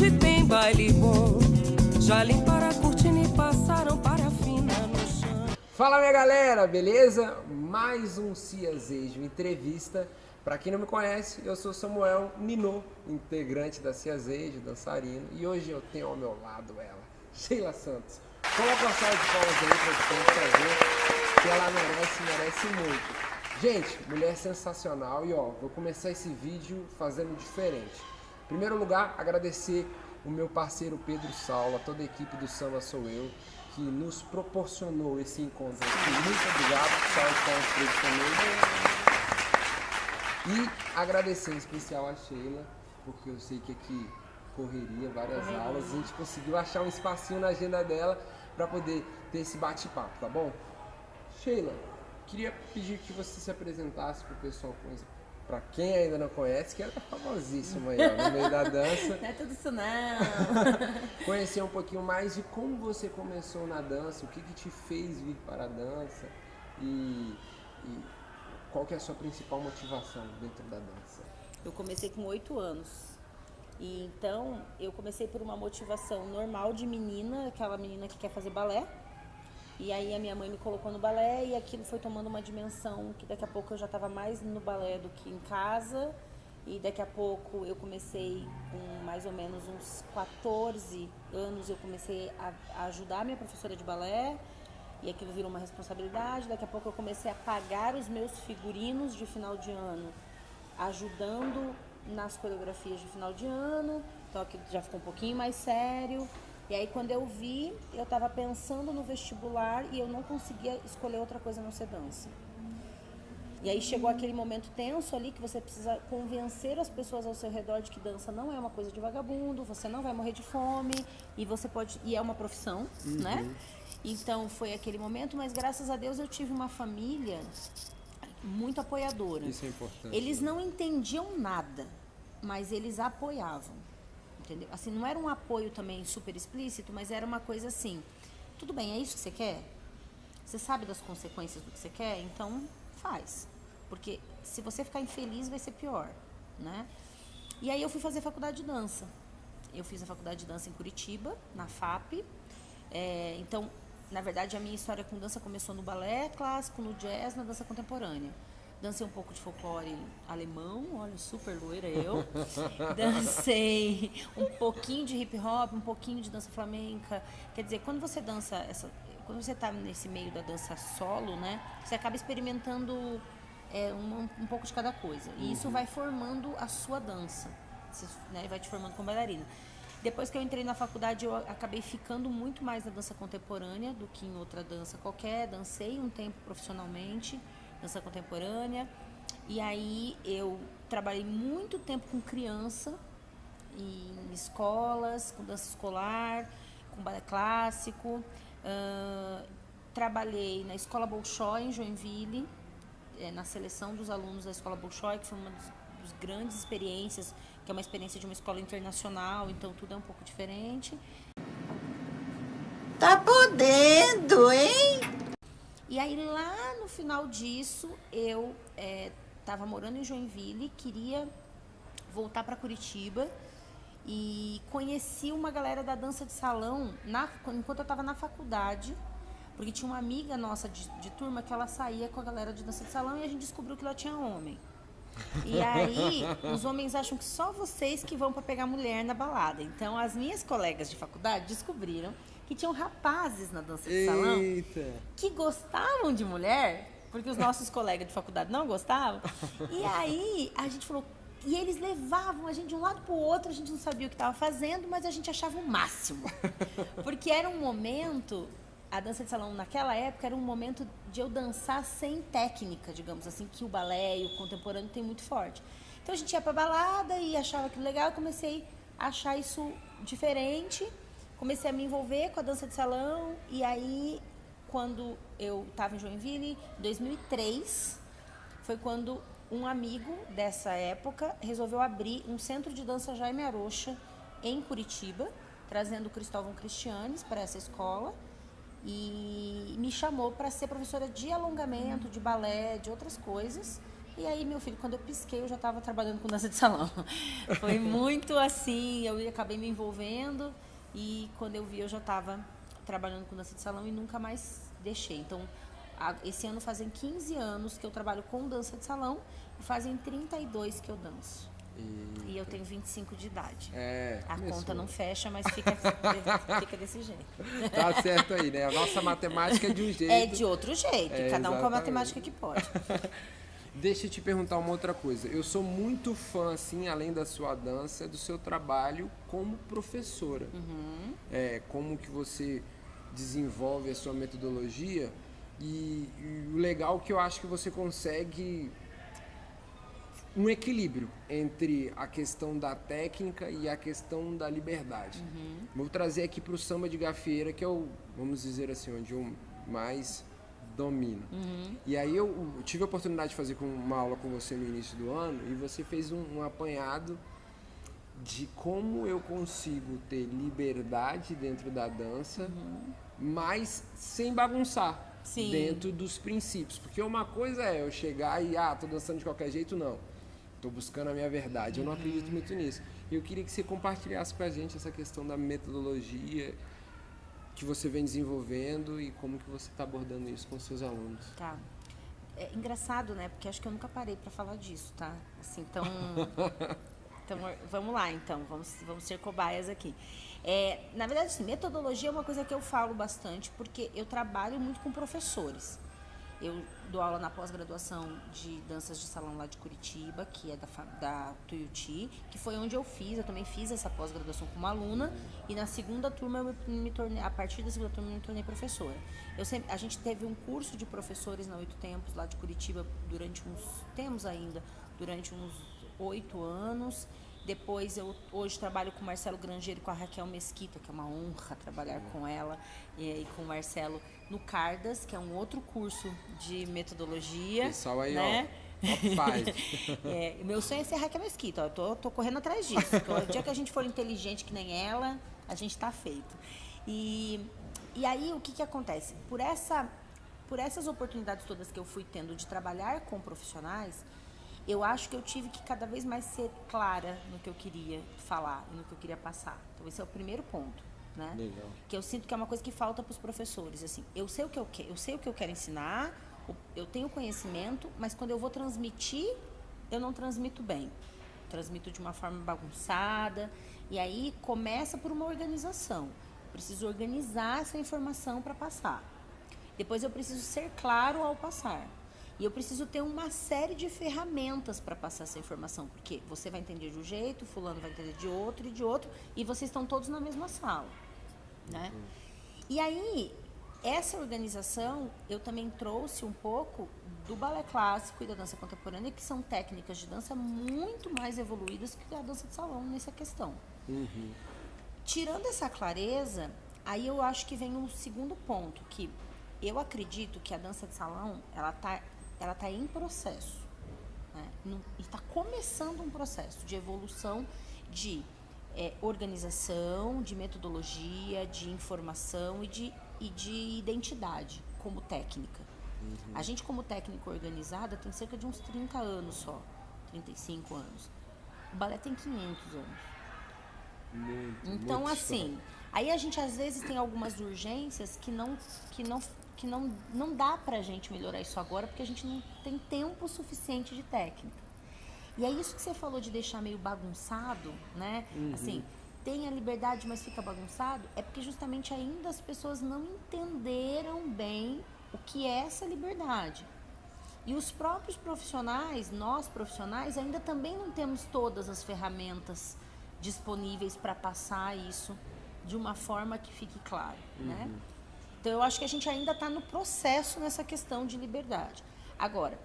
noite tem baile bom. Já limparam a cortina e passaram parafina no chão. Fala minha galera, beleza? Mais um Ciazejo Entrevista. Pra quem não me conhece, eu sou Samuel Ninô, integrante da Ciazejo, dançarino. E hoje eu tenho ao meu lado ela, Sheila Santos. Coloca uma salva de palmas aí pra gente, que ela merece muito. Gente, mulher sensacional. E ó, vou começar esse vídeo fazendo diferente. Em primeiro lugar, agradecer o meu parceiro Pedro Saulo, a toda a equipe do Samba Sou Eu, que nos proporcionou esse encontro aqui. Muito obrigado, também. E agradecer em especial a Sheila, porque eu sei que aqui correria, várias aulas, a gente conseguiu achar um espacinho na agenda dela para poder ter esse bate-papo, tá bom? Sheila, queria pedir que você se apresentasse para o pessoal conhecer. Pra quem ainda não conhece, que ela é famosíssima aí, ó, no meio da dança. Não é tudo isso não. Conhecer um pouquinho mais de como você começou na dança, o que te fez vir para a dança e qual que é a sua principal motivação dentro da dança. Eu comecei com 8 anos. E então eu comecei por uma motivação normal de menina, aquela menina que quer fazer balé. E aí a minha mãe me colocou no balé e aquilo foi tomando uma dimensão que daqui a pouco eu já estava mais no balé do que em casa. E daqui a pouco eu comecei com mais ou menos uns 14 anos, eu comecei a ajudar a minha professora de balé. E aquilo virou uma responsabilidade. Daqui a pouco eu comecei a pagar os meus figurinos de final de ano, ajudando nas coreografias de final de ano. Então aquilo já ficou um pouquinho mais sério. E aí quando eu vi, eu estava pensando no vestibular e eu não conseguia escolher outra coisa a não ser dança. E aí chegou aquele momento tenso ali que você precisa convencer as pessoas ao seu redor de que dança não é uma coisa de vagabundo, você não vai morrer de fome e você pode, e é uma profissão, né? Então foi aquele momento, mas graças a Deus eu tive uma família muito apoiadora. Isso é importante. Eles não entendiam nada, mas eles apoiavam. Entendeu? Assim, não era um apoio também super explícito, mas era uma coisa assim, tudo bem, é isso que você quer? Você sabe das consequências do que você quer? Então faz. Porque se você ficar infeliz vai ser pior, né? E aí eu fui fazer faculdade de dança. Eu fiz a faculdade de dança em Curitiba, na FAP. Então, na verdade, a minha história com dança começou no balé clássico, no jazz, na dança contemporânea. Dancei um pouco de folclore alemão, olha, super loira eu. Dancei um pouquinho de hip hop, um pouquinho de dança flamenca. Quer dizer, quando você dança quando você está nesse meio da dança solo, né, você acaba experimentando um pouco de cada coisa. E isso vai formando a sua dança, você, né, vai te formando como bailarina. Depois que eu entrei na faculdade, eu acabei ficando muito mais na dança contemporânea do que em outra dança qualquer. Dancei um tempo profissionalmente, dança contemporânea, e aí eu trabalhei muito tempo com criança, em escolas, com dança escolar, com balé clássico. Trabalhei na Escola Bolshoi, em Joinville, na seleção dos alunos da Escola Bolshoi, que foi uma das grandes experiências, que é uma experiência de uma escola internacional, então tudo é um pouco diferente. Tá podendo, hein? E aí lá no final disso, eu estava morando em Joinville, queria voltar para Curitiba e conheci uma galera da dança de salão enquanto eu estava na faculdade, porque tinha uma amiga nossa de turma que ela saía com a galera de dança de salão e a gente descobriu que lá tinha homem. E aí, os homens acham que só vocês que vão para pegar mulher na balada. Então, as minhas colegas de faculdade descobriram que tinham rapazes na dança de salão que gostavam de mulher, porque os nossos colegas de faculdade não gostavam. E aí a gente falou, e eles levavam a gente de um lado para o outro, a gente não sabia o que estava fazendo, mas a gente achava o máximo. Porque era um momento, a dança de salão naquela época era um momento de eu dançar sem técnica, digamos assim, que o balé e o contemporâneo tem muito forte. Então a gente ia para balada e achava aquilo legal, eu comecei a achar isso diferente. Comecei a me envolver com a dança de salão e aí, quando eu estava em Joinville, em 2003, foi quando um amigo dessa época resolveu abrir um centro de dança Jaime Arocha em Curitiba, trazendo o Cristóvão Cristianes para essa escola e me chamou para ser professora de alongamento, de balé, de outras coisas. E aí, meu filho, quando eu pisquei, eu já estava trabalhando com dança de salão. Foi muito assim, eu acabei me envolvendo e quando eu vi, eu já estava trabalhando com dança de salão e nunca mais deixei. Então, esse ano fazem 15 anos que eu trabalho com dança de salão e fazem 32 que eu danço. E eu tenho 25 de idade. A conta não fecha, mas fica desse jeito. Tá certo aí, né? A nossa matemática é de um jeito. É de outro jeito, cada um com a exatamente. matemática que pode. Deixa eu te perguntar uma outra coisa. Eu sou muito fã, assim, além da sua dança, do seu trabalho como professora. Como que você desenvolve a sua metodologia e o legal é que eu acho que você consegue um equilíbrio entre a questão da técnica e a questão da liberdade. Vou trazer aqui para o samba de gafieira, que é o, vamos dizer assim, onde eu mais domino. E aí eu tive a oportunidade de fazer uma aula com você no início do ano e você fez um apanhado de como eu consigo ter liberdade dentro da dança, mas sem bagunçar. Sim. Dentro dos princípios. Porque uma coisa é eu chegar e, tô dançando de qualquer jeito, não. Tô buscando a minha verdade. Eu não acredito muito nisso. E eu queria que você compartilhasse com a gente essa questão da metodologia que você vem desenvolvendo e como que você está abordando isso com os seus alunos. Tá. É engraçado, né? Porque acho que eu nunca parei para falar disso, tá? Assim, então vamos lá, então. Vamos ser cobaias aqui. Na verdade, assim, metodologia é uma coisa que eu falo bastante, porque eu trabalho muito com professores. Eu dou aula na pós-graduação de danças de salão lá de Curitiba, que é da Tuiuti, que foi onde eu também fiz essa pós-graduação como aluna, e na segunda turma a partir da segunda turma eu me tornei professora. A gente teve um curso de professores na 8 Tempos, lá de Curitiba, durante uns 8 anos. Depois eu hoje trabalho com o Marcelo Grangeiro e com a Raquel Mesquita, que é uma honra trabalhar com ela e com o Marcelo no Cardas, que é um outro curso de metodologia. Pessoal aí, né? Top 5. Meu sonho é ser a Raquel Mesquita, eu tô correndo atrás disso. O dia que a gente for inteligente que nem ela, a gente tá feito. E aí o que acontece? Por essas oportunidades todas que eu fui tendo de trabalhar com profissionais, eu acho que eu tive que cada vez mais ser clara no que eu queria falar e no que eu queria passar. Então esse é o primeiro ponto, né? Legal. Que eu sinto que é uma coisa que falta para os professores, assim. Eu sei o que eu quero ensinar, eu tenho conhecimento, mas quando eu vou transmitir, eu não transmito bem. Transmito de uma forma bagunçada, e aí começa por uma organização. Eu preciso organizar essa informação para passar. Depois eu preciso ser claro ao passar. E eu preciso ter uma série de ferramentas para passar essa informação, porque você vai entender de um jeito, fulano vai entender de outro, e vocês estão todos na mesma sala, né? E aí, essa organização, eu também trouxe um pouco do balé clássico e da dança contemporânea, que são técnicas de dança muito mais evoluídas que a dança de salão nessa questão. Tirando essa clareza, aí eu acho que vem um segundo ponto, que eu acredito que a dança de salão, ela tá em processo, né? Está começando um processo de evolução, de organização, de metodologia, de informação e de identidade como técnica. A gente, como técnica organizada, tem cerca de uns 30 anos só, 35 anos. O balé tem 500 anos. Então, assim, aí a gente às vezes tem algumas urgências que não dá pra gente melhorar isso agora, porque a gente não tem tempo suficiente de técnica. E é isso que você falou de deixar meio bagunçado, né? Assim, tem a liberdade, mas fica bagunçado, é porque justamente ainda as pessoas não entenderam bem o que é essa liberdade. E os próprios profissionais, nós profissionais, ainda também não temos todas as ferramentas disponíveis para passar isso de uma forma que fique claro, né? Então, eu acho que a gente ainda está no processo nessa questão de liberdade. Agora,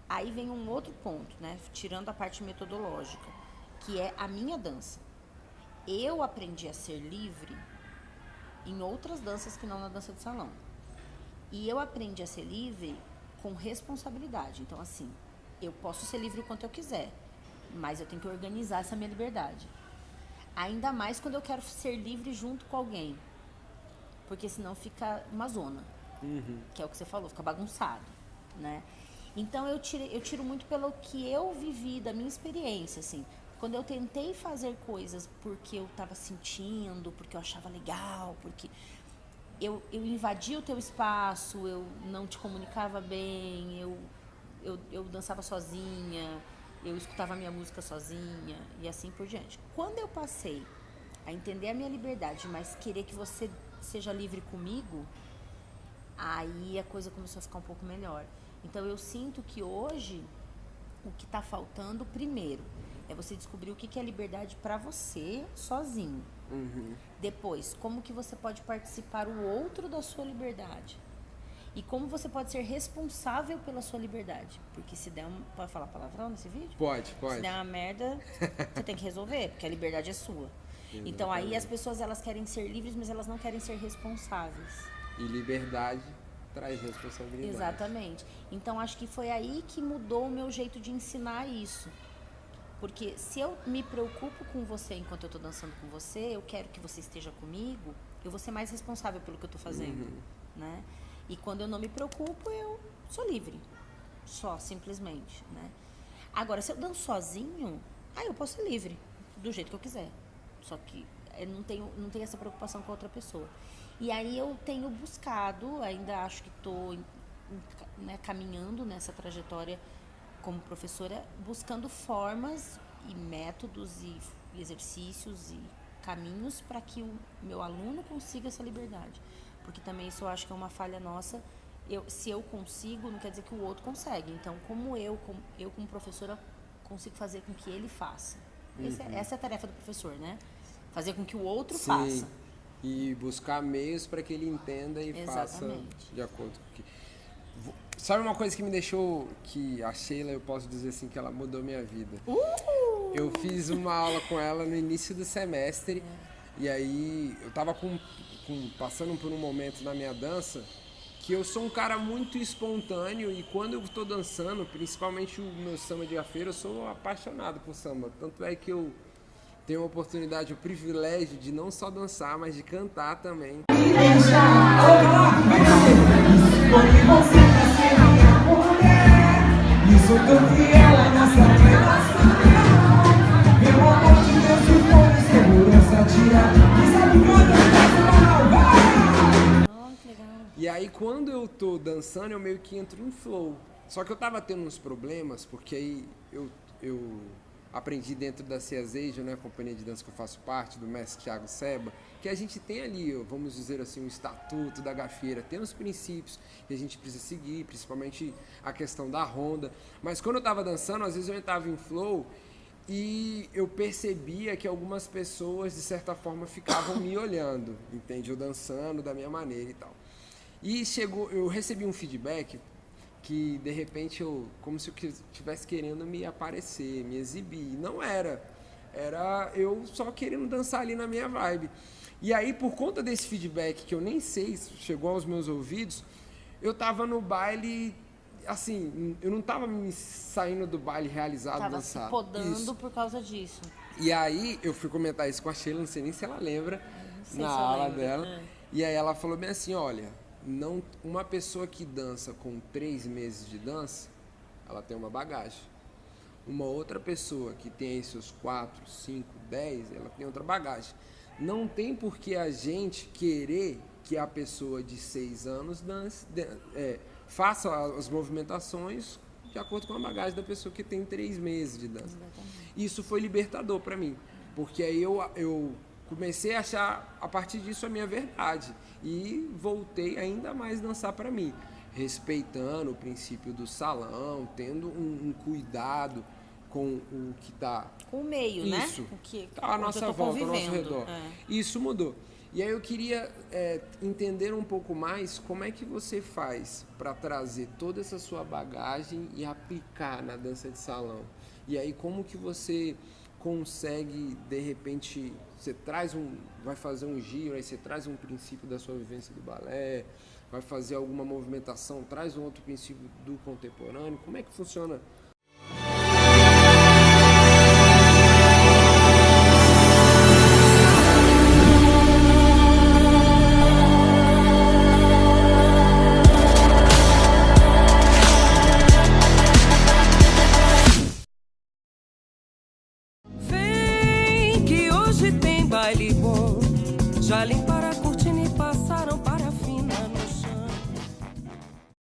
aí vem um outro ponto, né? Tirando a parte metodológica, que é a minha dança. Eu aprendi a ser livre em outras danças que não na dança de salão. E eu aprendi a ser livre com responsabilidade. Então, assim, eu posso ser livre o quanto eu quiser, mas eu tenho que organizar essa minha liberdade. Ainda mais quando eu quero ser livre junto com alguém. Porque senão fica uma zona, que é o que você falou, fica bagunçado, né? Então eu tiro muito pelo que eu vivi, da minha experiência, assim. Quando eu tentei fazer coisas porque eu estava sentindo, porque eu achava legal, porque eu invadia o teu espaço, eu não te comunicava bem, eu dançava sozinha, eu escutava a minha música sozinha e assim por diante. Quando eu passei a entender a minha liberdade, mas querer que você seja livre comigo, aí a coisa começou a ficar um pouco melhor. Então eu sinto que hoje o que está faltando primeiro é você descobrir o que é liberdade para você sozinho. Depois, como que você pode participar o outro da sua liberdade. E como você pode ser responsável pela sua liberdade. Porque se der pode falar palavrão nesse vídeo? Pode. Se der uma merda, você tem que resolver, porque a liberdade é sua. Exatamente. Então aí as pessoas elas querem ser livres, mas elas não querem ser responsáveis. E liberdade traz responsabilidade. Exatamente. Então acho que foi aí que mudou o meu jeito de ensinar isso. Porque se eu me preocupo com você enquanto eu estou dançando com você, eu quero que você esteja comigo, eu vou ser mais responsável pelo que eu estou fazendo, né? E quando eu não me preocupo, eu sou livre. Só, simplesmente, né? Agora, se eu danço sozinho, eu posso ser livre, do jeito que eu quiser. Só que eu não tenho essa preocupação com a outra pessoa. E aí eu tenho buscado, ainda acho que estou caminhando nessa trajetória como professora, buscando formas e métodos e exercícios e caminhos para que o meu aluno consiga essa liberdade. Porque também isso eu acho que é uma falha nossa. Se eu consigo, não quer dizer que o outro consegue. Então, como eu como professora, consigo fazer com que ele faça. Essa é a tarefa do professor, né? Fazer com que o outro faça. E buscar meios para que ele entenda e faça de acordo com o que... Sabe uma coisa que me deixou, que a Sheila, eu posso dizer assim, que ela mudou minha vida? Eu fiz uma aula com ela no início do semestre, e aí eu tava passando por um momento na minha dança, que eu sou um cara muito espontâneo, e quando eu tô dançando, principalmente o meu samba de gafeira, eu sou apaixonado por samba. Tanto é que eu tenho a oportunidade, o privilégio de não só dançar, mas de cantar também. E aí quando eu tô dançando, eu meio que entro em flow. Só que eu tava tendo uns problemas, porque aí eu aprendi dentro da Ciazejo, né, a companhia de dança que eu faço parte, do mestre Thiago Seba, que a gente tem ali, vamos dizer assim, um estatuto da gafeira, tem os princípios que a gente precisa seguir, principalmente a questão da ronda. Mas quando eu tava dançando, às vezes eu entrava em flow e eu percebia que algumas pessoas, de certa forma, ficavam me olhando, entende? Eu dançando da minha maneira e tal. E eu recebi um feedback que, de repente, como se eu estivesse querendo me aparecer, me exibir. Não era. Era eu só querendo dançar ali na minha vibe. E aí, por conta desse feedback, que eu nem sei se chegou aos meus ouvidos, eu tava no baile, assim, eu não tava me saindo do baile realizado, tava dançado. Se podando por causa disso. E aí, eu fui comentar isso com a Sheila, não sei nem se ela lembra, na aula dela. E aí ela falou bem assim, olha, uma pessoa que dança com 3 meses de dança, ela tem uma bagagem. Uma outra pessoa que tem aí seus 4, 5, 10, ela tem outra bagagem. Não tem por que a gente querer que a pessoa de 6 anos faça as movimentações de acordo com a bagagem da pessoa que tem 3 meses de dança. Exatamente. Isso foi libertador para mim, porque aí eu comecei a achar, a partir disso, a minha verdade. E voltei ainda mais a dançar para mim, respeitando o princípio do salão, tendo um cuidado com o que está... Com o meio, isso, né? O que tá à nossa volta, ao nosso redor. Isso mudou. E aí eu queria entender um pouco mais como é que você faz para trazer toda essa sua bagagem e aplicar na dança de salão. E aí como que você consegue, de repente, vai fazer um giro, aí você traz um princípio da sua vivência do balé, vai fazer alguma movimentação, traz um outro princípio do contemporâneo. Como é que funciona? baile bom. Já limparam a cortina e passaram para